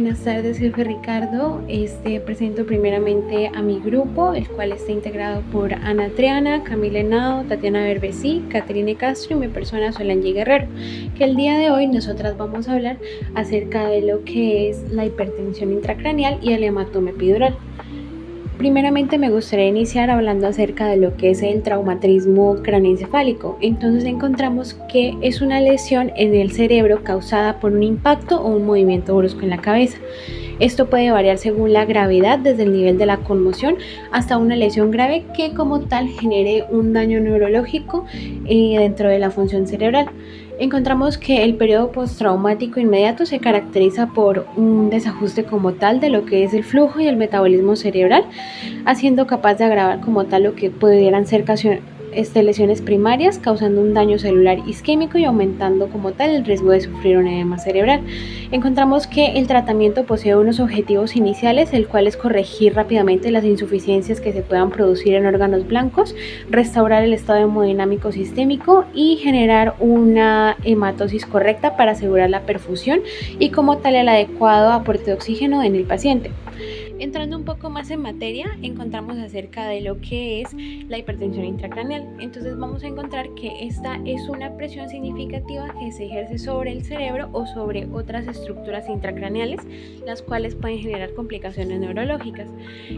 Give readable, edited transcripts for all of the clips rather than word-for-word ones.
Buenas tardes, jefe Ricardo. Presento primeramente a mi grupo, el cual está integrado por Ana Triana, Camila Henao, Tatiana Berbesí, Caterine Castro y mi persona Solange Guerrero, que el día de hoy nosotras vamos a hablar acerca de lo que es la hipertensión intracraneal y el hematoma epidural. Primeramente me gustaría iniciar hablando acerca de lo que es el traumatismo craneoencefálico. Entonces encontramos que es una lesión en el cerebro causada por un impacto o un movimiento brusco en la cabeza. Esto puede variar según la gravedad, desde el nivel de la conmoción hasta una lesión grave que como tal genere un daño neurológico dentro de la función cerebral. Encontramos que el periodo postraumático inmediato se caracteriza por un desajuste como tal de lo que es el flujo y el metabolismo cerebral, haciendo capaz de agravar como tal lo que pudieran ser lesiones primarias, causando un daño celular isquémico y aumentando como tal el riesgo de sufrir un edema cerebral. Encontramos que el tratamiento posee unos objetivos iniciales, el cual es corregir rápidamente las insuficiencias que se puedan producir en órganos blancos, restaurar el estado hemodinámico sistémico y generar una hematosis correcta para asegurar la perfusión y como tal el adecuado aporte de oxígeno en el paciente. Entrando un poco más en materia, encontramos acerca de lo que es la hipertensión intracraneal. Entonces vamos a encontrar que esta es una presión significativa que se ejerce sobre el cerebro o sobre otras estructuras intracraneales, las cuales pueden generar complicaciones neurológicas.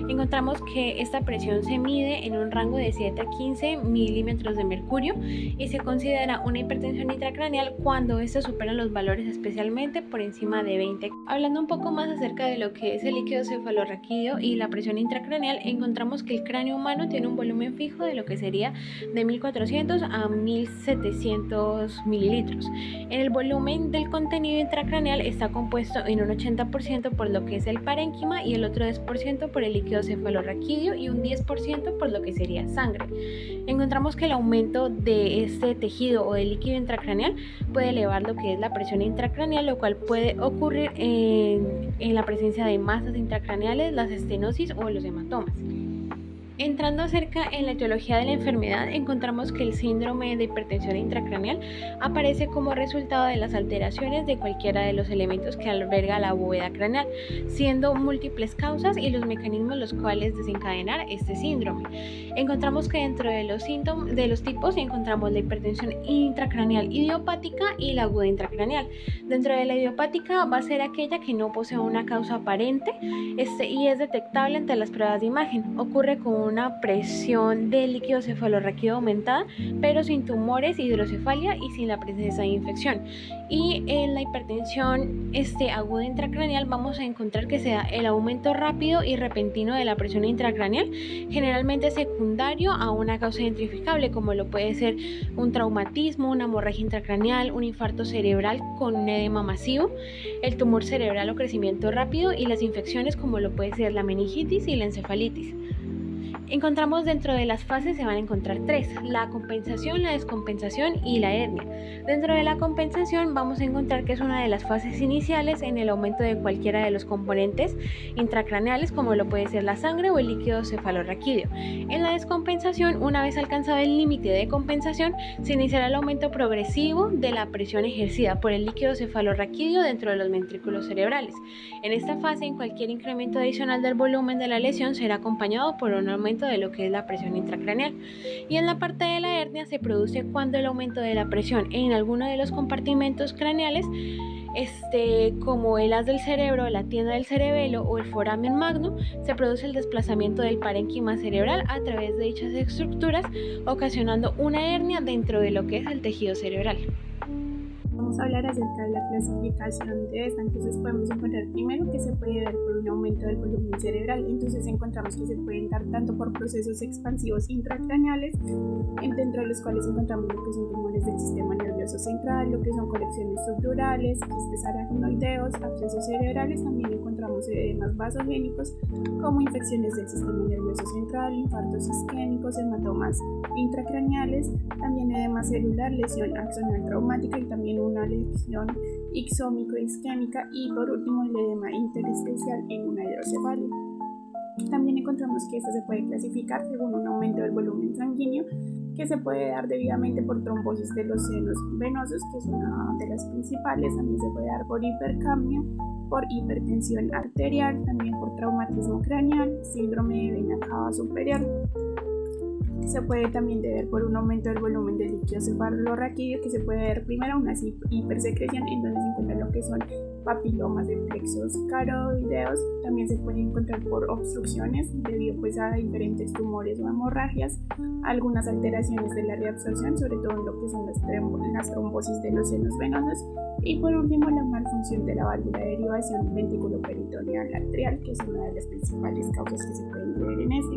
Encontramos que esta presión se mide en un rango de 7 a 15 milímetros de mercurio y se considera una hipertensión intracraneal cuando ésta supera los valores especialmente por encima de 20. Hablando un poco más acerca de lo que es el líquido cefalorraquídeo y la presión intracraneal, encontramos que el cráneo humano tiene un volumen fijo de lo que sería de 1400 a 1700 mililitros. En el volumen del contenido intracraneal está compuesto en un 80% por lo que es el parénquima y el otro 10% por el líquido cefalorraquídeo y un 10% por lo que sería sangre. Encontramos que el aumento de este tejido o del líquido intracraneal puede elevar lo que es la presión intracraneal, lo cual puede ocurrir en la presencia de masas intracraneales, las estenosis o los hematomas. Entrando acerca en la etiología de la enfermedad, encontramos que el síndrome de hipertensión intracraneal aparece como resultado de las alteraciones de cualquiera de los elementos que alberga la bóveda craneal, siendo múltiples causas y los mecanismos los cuales desencadenar este síndrome. Encontramos que dentro de los tipos encontramos la hipertensión intracraneal idiopática y la aguda intracraneal. Dentro de la idiopática va a ser aquella que no posee una causa aparente y es detectable ante las pruebas de imagen. Ocurre con una presión del líquido cefalorraquídeo aumentada, pero sin tumores, hidrocefalia y sin la presencia de infección. Y en la hipertensión aguda intracraneal vamos a encontrar que se da el aumento rápido y repentino de la presión intracraneal, generalmente secundario a una causa identificable, como lo puede ser un traumatismo, una hemorragia intracraneal, un infarto cerebral con un edema masivo, el tumor cerebral o crecimiento rápido y las infecciones como lo puede ser la meningitis y la encefalitis. Encontramos dentro de las fases se van a encontrar tres: la compensación, la descompensación y la hernia. Dentro de la compensación vamos a encontrar que es una de las fases iniciales en el aumento de cualquiera de los componentes intracraneales, como lo puede ser la sangre o el líquido cefalorraquídeo. En la descompensación, una vez alcanzado el límite de compensación, se iniciará el aumento progresivo de la presión ejercida por el líquido cefalorraquídeo dentro de los ventrículos cerebrales. En esta fase, en cualquier incremento adicional del volumen de la lesión será acompañado por un aumento de lo que es la presión intracraneal. Y en la parte de la hernia se produce cuando el aumento de la presión en alguno de los compartimentos craneales, como el haz del cerebro, la tienda del cerebelo o el foramen magnum, se produce el desplazamiento del parénquima cerebral a través de dichas estructuras, ocasionando una hernia dentro de lo que es el tejido cerebral. Vamos a hablar acerca de la clasificación de esta. Entonces podemos encontrar primero que se puede dar por un aumento del volumen cerebral. Entonces encontramos que se pueden dar tanto por procesos expansivos intracraneales, dentro de los cuales encontramos lo que son tumores del sistema nervioso central, lo que son colecciones subdurales, quistes aracnoideos, abscesos cerebrales. También encontramos edemas vasogénicos como infecciones del sistema nervioso central, infartos isquémicos, hematomas intracraneales, también edema celular, lesión axonal traumática y también una lesión ixómico-isquémica, y por último el edema intersticial en una hidrocefalia. También encontramos que esta se puede clasificar según un aumento del volumen sanguíneo que se puede dar debidamente por trombosis de los senos venosos, que es una de las principales. También se puede dar por hipercapnia, por hipertensión arterial, también por traumatismo craneal, síndrome de vena cava superior. Se puede también deber por un aumento del volumen del líquido cefalorraquídeo, que se puede ver primero una hipersecreción en donde se encuentran lo que son papilomas de plexos caroideos. También se puede encontrar por obstrucciones debido pues a diferentes tumores o hemorragias, algunas alteraciones de la reabsorción, sobre todo en lo que son las trombosis de los senos venosos, y por último la malfunción de la válvula de derivación ventrículo-peritoneal arterial, que es una de las principales causas que se pueden ver en este.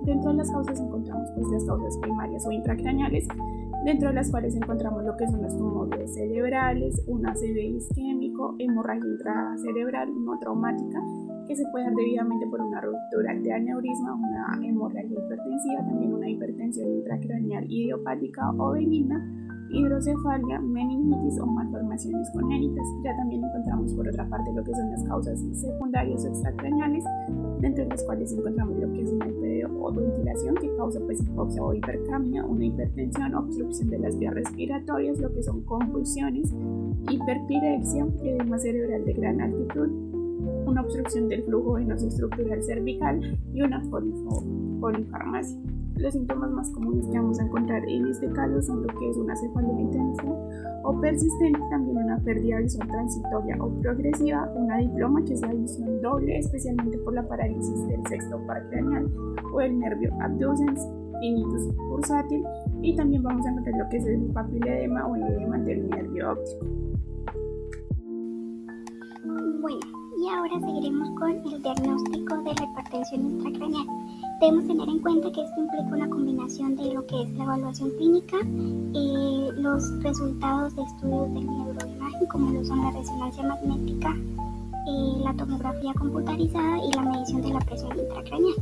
Dentro de las causas encontramos pues las causas primarias o intracraneales, dentro de las cuales encontramos lo que son los tumores cerebrales, un ACV isquémico, hemorragia intracerebral no traumática, que se puede dar debidamente por una ruptura de aneurisma, una hemorragia hipertensiva, también una hipertensión intracraneal idiopática o benigna, hidrocefalia, meningitis o malformaciones congénitas. Ya también encontramos por otra parte lo que son las causas secundarias o extracraneales, dentro de las cuales encontramos lo que es una hipoventilación que causa pues hipoxia o hipercapnia, una hipertensión, obstrucción de las vías respiratorias, lo que son convulsiones, hiperpirexia, edema cerebral de gran altitud, una obstrucción del flujo venoso estructural cervical y una polifarmacia. Los síntomas más comunes que vamos a encontrar en este caso son lo que es una cefalea intensa o persistente, también una pérdida de visión transitoria o progresiva, una diploma, que es la visión doble, especialmente por la parálisis del sexto par craneal o el nervio abducens, tinnitus pulsátil, y también vamos a encontrar lo que es el papiledema o el edema del nervio óptico. Bueno, y ahora seguiremos con el diagnóstico de la hipertensión intracraneal. Debemos tener en cuenta que esto implica una combinación de lo que es la evaluación clínica, los resultados de estudios de neuroimagen, como lo son la resonancia magnética, la tomografía computarizada y la medición de la presión intracraneal.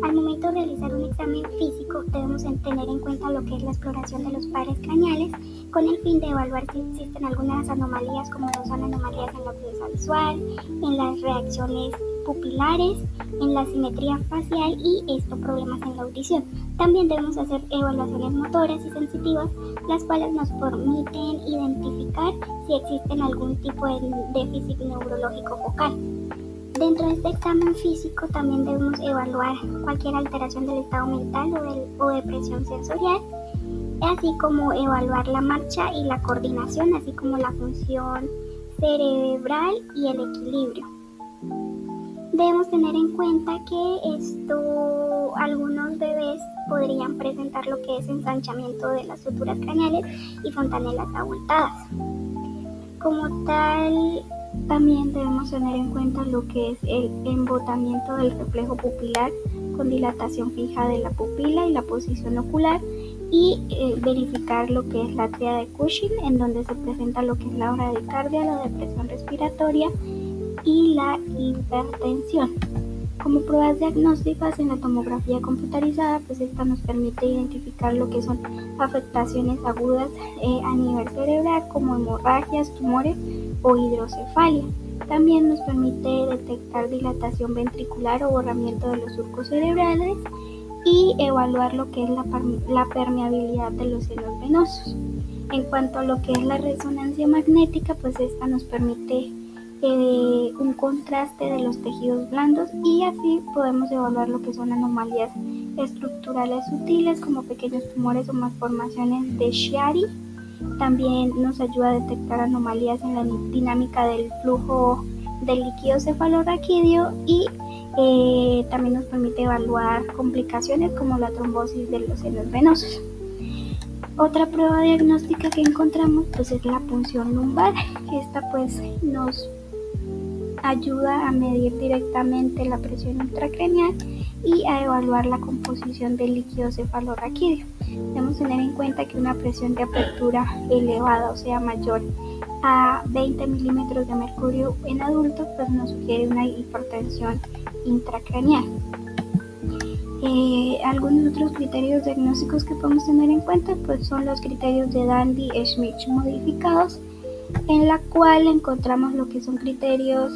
Al momento de realizar un examen físico, debemos tener en cuenta lo que es la exploración de los pares craneales, con el fin de evaluar si existen algunas anomalías, como lo son anomalías en la pieza visual, en las reacciones pupilares, en la simetría facial y problemas en la audición. También debemos hacer evaluaciones motoras y sensitivas, las cuales nos permiten identificar si existen algún tipo de déficit neurológico focal. Dentro de este examen físico también debemos evaluar cualquier alteración del estado mental o depresión sensorial, así como evaluar la marcha y la coordinación, así como la función cerebral y el equilibrio. Debemos tener en cuenta que algunos bebés podrían presentar lo que es ensanchamiento de las suturas craneales y fontanelas abultadas. Como tal, también debemos tener en cuenta lo que es el embotamiento del reflejo pupilar con dilatación fija de la pupila y la posición ocular, y verificar lo que es la tríada de Cushing, en donde se presenta lo que es la bradicardia, la depresión respiratoria y la hipertensión. Como pruebas diagnósticas en la tomografía computarizada, pues esta nos permite identificar lo que son afectaciones agudas a nivel cerebral, como hemorragias, tumores o hidrocefalia. También nos permite detectar dilatación ventricular o borramiento de los surcos cerebrales y evaluar lo que es la permeabilidad de los senos venosos. En cuanto a lo que es la resonancia magnética, pues esta nos permite un contraste de los tejidos blandos, y así podemos evaluar lo que son anomalías estructurales sutiles como pequeños tumores o malformaciones de Chiari. También nos ayuda a detectar anomalías en la dinámica del flujo del líquido cefalorraquídeo, y también nos permite evaluar complicaciones como la trombosis de los senos venosos. Otra prueba diagnóstica que encontramos pues es la punción lumbar. Esta pues nos ayuda a medir directamente la presión intracraneal y a evaluar la composición del líquido cefalorraquídeo. Debemos tener en cuenta que una presión de apertura elevada, o sea mayor a 20 milímetros de mercurio en adultos, pues nos sugiere una hipertensión intracraneal. Algunos otros criterios diagnósticos que podemos tener en cuenta pues son los criterios de Dandy-Schmidt modificados, en la cual encontramos lo que son criterios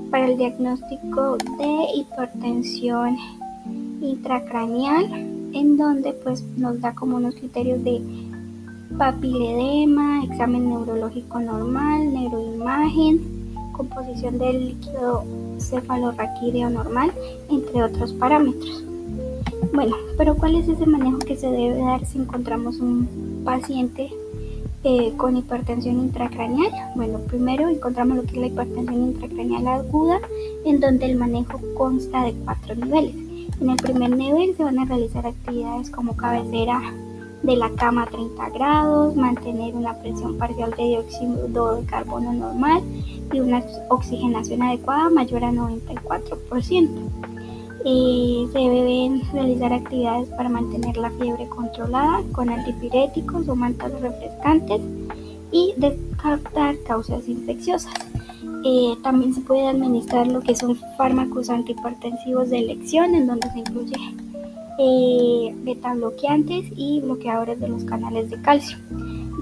para el diagnóstico de hipertensión intracraneal, en donde pues nos da como unos criterios de papiledema, examen neurológico normal, neuroimagen, composición del líquido cefalorraquídeo normal, entre otros parámetros. Bueno, pero ¿cuál es ese manejo que se debe dar si encontramos un paciente con hipertensión intracraneal? Bueno, primero encontramos lo que es la hipertensión intracraneal aguda, en donde el manejo consta de 4 niveles. En el primer nivel se van a realizar actividades como cabecera de la cama a 30 grados, mantener una presión parcial de dióxido de carbono normal y una oxigenación adecuada mayor a 94%. Se deben realizar actividades para mantener la fiebre controlada con antipiréticos o mantas refrescantes y descartar causas infecciosas. También se puede administrar lo que son fármacos antihipertensivos de elección, en donde se incluye beta bloqueantes y bloqueadores de los canales de calcio.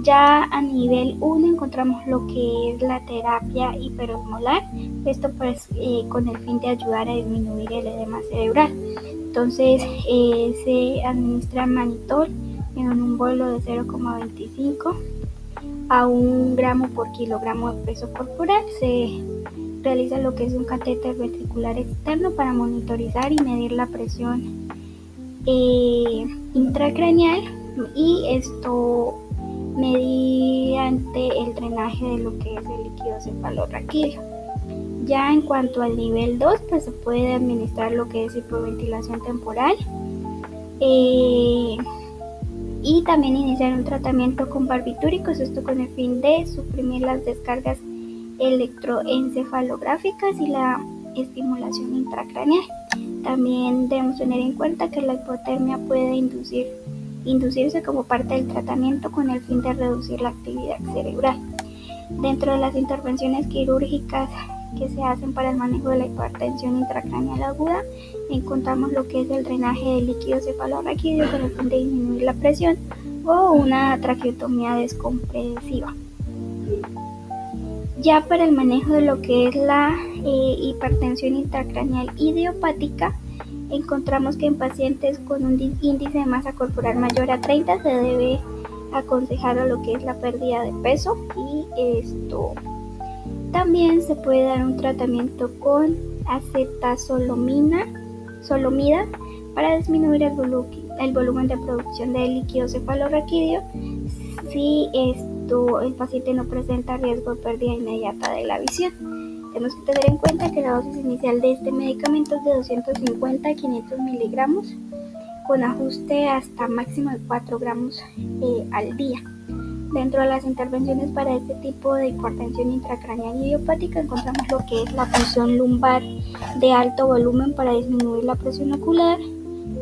Ya a nivel 1 encontramos lo que es la terapia hiperosmolar, esto pues con el fin de ayudar a disminuir el edema cerebral. Entonces se administra manitol en un bolo de 0,25 a 1 gramo por kilogramo de peso corporal. Se realiza lo que es un catéter ventricular externo para monitorizar y medir la presión intracraneal, y esto mediante el drenaje de lo que es el líquido cefalorraquídeo. Ya en cuanto al nivel 2, pues se puede administrar lo que es hipoventilación temporal y también iniciar un tratamiento con barbitúricos, esto con el fin de suprimir las descargas electroencefalográficas y la estimulación intracraneal. También debemos tener en cuenta que la hipotermia puede inducirse como parte del tratamiento con el fin de reducir la actividad cerebral. Dentro de las intervenciones quirúrgicas que se hacen para el manejo de la hipertensión intracraneal aguda, encontramos lo que es el drenaje del líquido cefalorraquídeo con el fin de disminuir la presión o una traqueotomía descompresiva. Ya para el manejo de lo que es la hipertensión intracraneal idiopática, encontramos que en pacientes con un índice de masa corporal mayor a 30 se debe aconsejar a lo que es la pérdida de peso, y esto también se puede dar un tratamiento con acetazolamida para disminuir el volumen de producción de líquido cefalorraquídeo si el paciente no presenta riesgo de pérdida inmediata de la visión. Tenemos que tener en cuenta que la dosis inicial de este medicamento es de 250 a 500 miligramos, con ajuste hasta máximo de 4 gramos al día. Dentro de las intervenciones para este tipo de hipertensión intracraneal idiopática encontramos lo que es la punción lumbar de alto volumen para disminuir la presión ocular,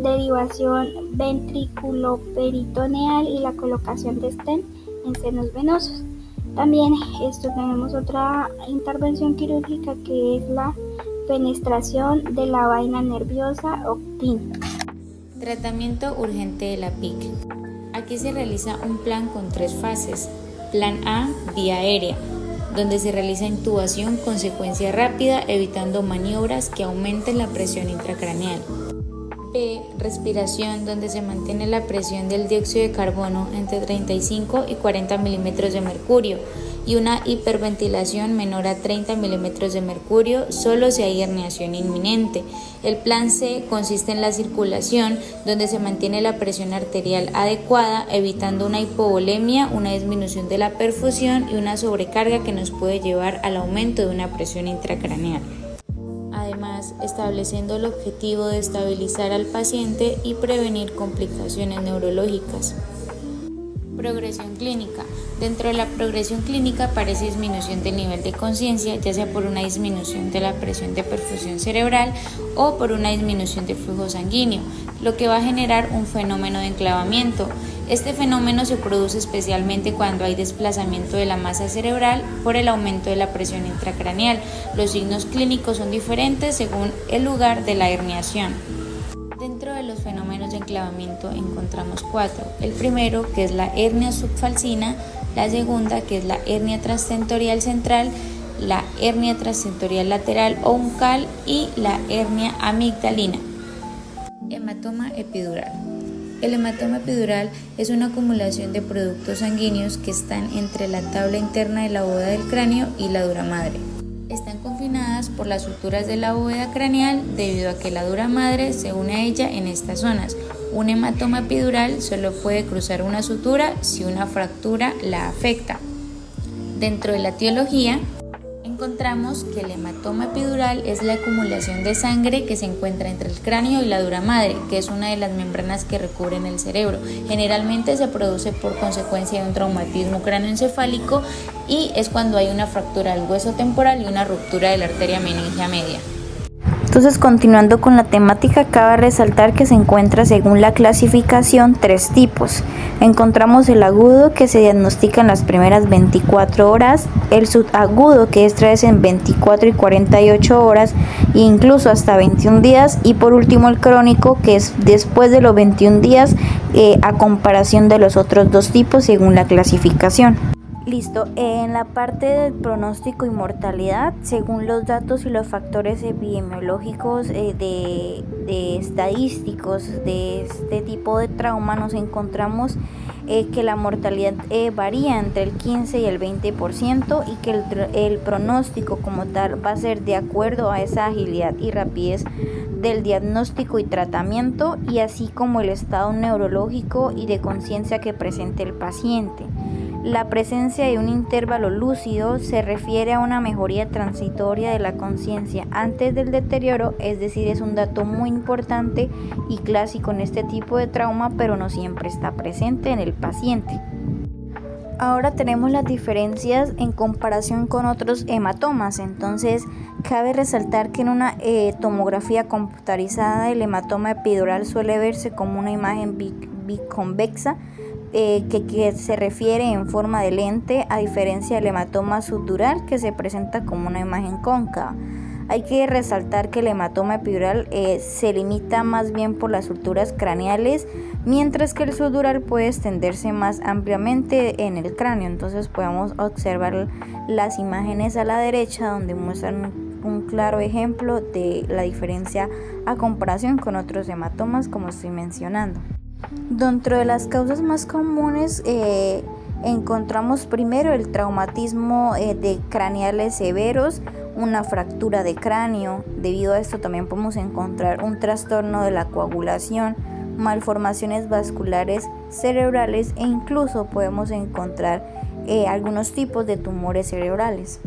derivación ventriculoperitoneal y la colocación de stent en senos venosos. También tenemos otra intervención quirúrgica que es la fenestración de la vaina nerviosa o PIN. Tratamiento urgente de la PIC. Aquí se realiza un plan con 3 fases. Plan A, vía aérea, donde se realiza intubación con secuencia rápida, evitando maniobras que aumenten la presión intracraneal. B, respiración, donde se mantiene la presión del dióxido de carbono entre 35 y 40 milímetros de mercurio, y una hiperventilación menor a 30 milímetros de mercurio solo si hay herniación inminente. El plan C consiste en la circulación, donde se mantiene la presión arterial adecuada, evitando una hipovolemia, una disminución de la perfusión y una sobrecarga que nos puede llevar al aumento de una presión intracraneal. Además, estableciendo el objetivo de estabilizar al paciente y prevenir complicaciones neurológicas. Progresión clínica. Dentro de la progresión clínica aparece disminución del nivel de conciencia, ya sea por una disminución de la presión de perfusión cerebral o por una disminución del flujo sanguíneo, lo que va a generar un fenómeno de enclavamiento. Este fenómeno se produce especialmente cuando hay desplazamiento de la masa cerebral por el aumento de la presión intracraneal. Los signos clínicos son diferentes según el lugar de la herniación. Dentro de los fenómenos de enclavamiento encontramos 4. El primero, que es la hernia subfalcina, la segunda, que es la hernia transtentorial central, la hernia transtentorial lateral o uncal y la hernia amigdalina. Hematoma epidural. El hematoma epidural es una acumulación de productos sanguíneos que están entre la tabla interna de la bóveda del cráneo y la dura madre. Están confinadas por las suturas de la bóveda craneal debido a que la dura madre se une a ella en estas zonas. Un hematoma epidural solo puede cruzar una sutura si una fractura la afecta. Dentro de la etiología, encontramos que el hematoma epidural es la acumulación de sangre que se encuentra entre el cráneo y la dura madre, que es una de las membranas que recubren el cerebro. Generalmente se produce por consecuencia de un traumatismo cráneoencefálico y es cuando hay una fractura del hueso temporal y una ruptura de la arteria meningea media. Entonces, continuando con la temática, cabe resaltar que se encuentra, según la clasificación, 3 tipos. Encontramos el agudo, que se diagnostica en las primeras 24 horas, el subagudo, que es 3 en 24 y 48 horas, e incluso hasta 21 días, y por último el crónico, que es después de los 21 días, a comparación de los otros 2 tipos, según la clasificación. Listo, en la parte del pronóstico y mortalidad, según los datos y los factores epidemiológicos de estadísticos de este tipo de trauma, nos encontramos que la mortalidad varía entre el 15 y el 20% y que el pronóstico como tal va a ser de acuerdo a esa agilidad y rapidez del diagnóstico y tratamiento, y así como el estado neurológico y de conciencia que presente el paciente. La presencia de un intervalo lúcido se refiere a una mejoría transitoria de la conciencia antes del deterioro, es decir, es un dato muy importante y clásico en este tipo de trauma, pero no siempre está presente en el paciente. Ahora tenemos las diferencias en comparación con otros hematomas. Entonces, cabe resaltar que en una tomografía computarizada el hematoma epidural suele verse como una imagen biconvexa, que se refiere en forma de lente, a diferencia del hematoma subdural, que se presenta como una imagen cóncava. Hay que resaltar que el hematoma epidural se limita más bien por las suturas craneales, mientras que el subdural puede extenderse más ampliamente en el cráneo. Entonces podemos observar las imágenes a la derecha, donde muestran un claro ejemplo de la diferencia a comparación con otros hematomas, como estoy mencionando. Dentro de las causas más comunes encontramos primero el traumatismo de craneales severos, una fractura de cráneo. Debido a esto también podemos encontrar un trastorno de la coagulación, malformaciones vasculares cerebrales e incluso podemos encontrar algunos tipos de tumores cerebrales.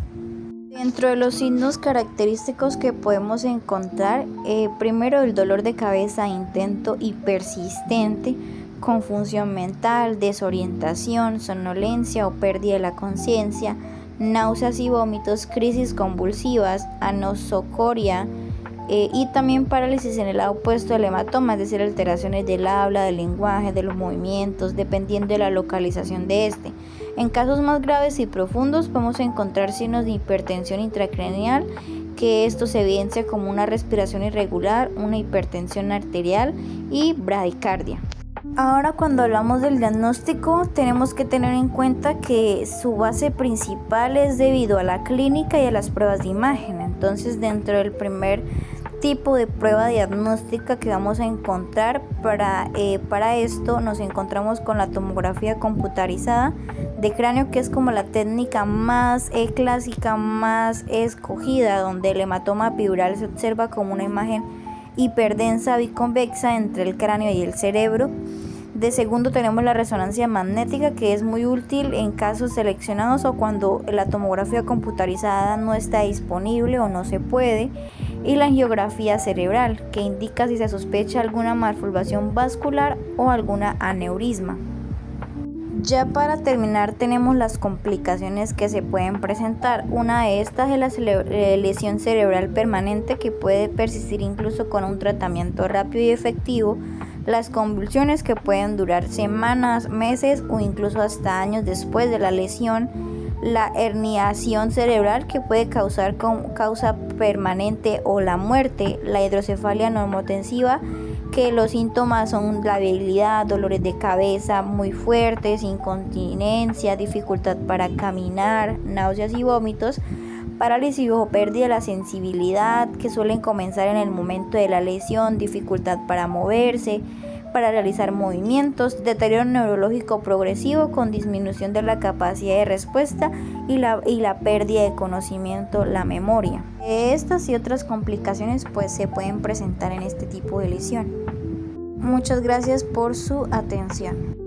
Dentro de los signos característicos que podemos encontrar, primero el dolor de cabeza intenso y persistente, confusión mental, desorientación, somnolencia o pérdida de la conciencia, náuseas y vómitos, crisis convulsivas, anosocoria y también parálisis en el lado opuesto del hematoma, es decir, alteraciones del habla, del lenguaje, de los movimientos, dependiendo de la localización de este. En casos más graves y profundos podemos encontrar signos de hipertensión intracraneal, que esto se evidencia como una respiración irregular, una hipertensión arterial y bradicardia. Ahora, cuando hablamos del diagnóstico, tenemos que tener en cuenta que su base principal es debido a la clínica y a las pruebas de imagen. Entonces, dentro del primer tipo de prueba diagnóstica que vamos a encontrar para esto, nos encontramos con la tomografía computarizada de cráneo, que es como la técnica más clásica, más escogida, donde el hematoma epidural se observa como una imagen hiperdensa biconvexa entre el cráneo y el cerebro. De segundo tenemos la resonancia magnética, que es muy útil en casos seleccionados o cuando la tomografía computarizada no está disponible o no se puede. Y la angiografía cerebral, que indica si se sospecha alguna malformación vascular o alguna aneurisma. Ya para terminar, tenemos las complicaciones que se pueden presentar. Una de estas es la lesión cerebral permanente, que puede persistir incluso con un tratamiento rápido y efectivo. Las convulsiones, que pueden durar semanas, meses o incluso hasta años después de la lesión. La herniación cerebral, que puede causar causa permanente o la muerte. La hidrocefalia normotensiva, que los síntomas son la debilidad, dolores de cabeza muy fuertes, incontinencia, dificultad para caminar, náuseas y vómitos, parálisis o pérdida de la sensibilidad, que suelen comenzar en el momento de la lesión, dificultad para moverse, para realizar movimientos, deterioro neurológico progresivo con disminución de la capacidad de respuesta y la pérdida de conocimiento, la memoria. Estas y otras complicaciones pues se pueden presentar en este tipo de lesión. Muchas gracias por su atención.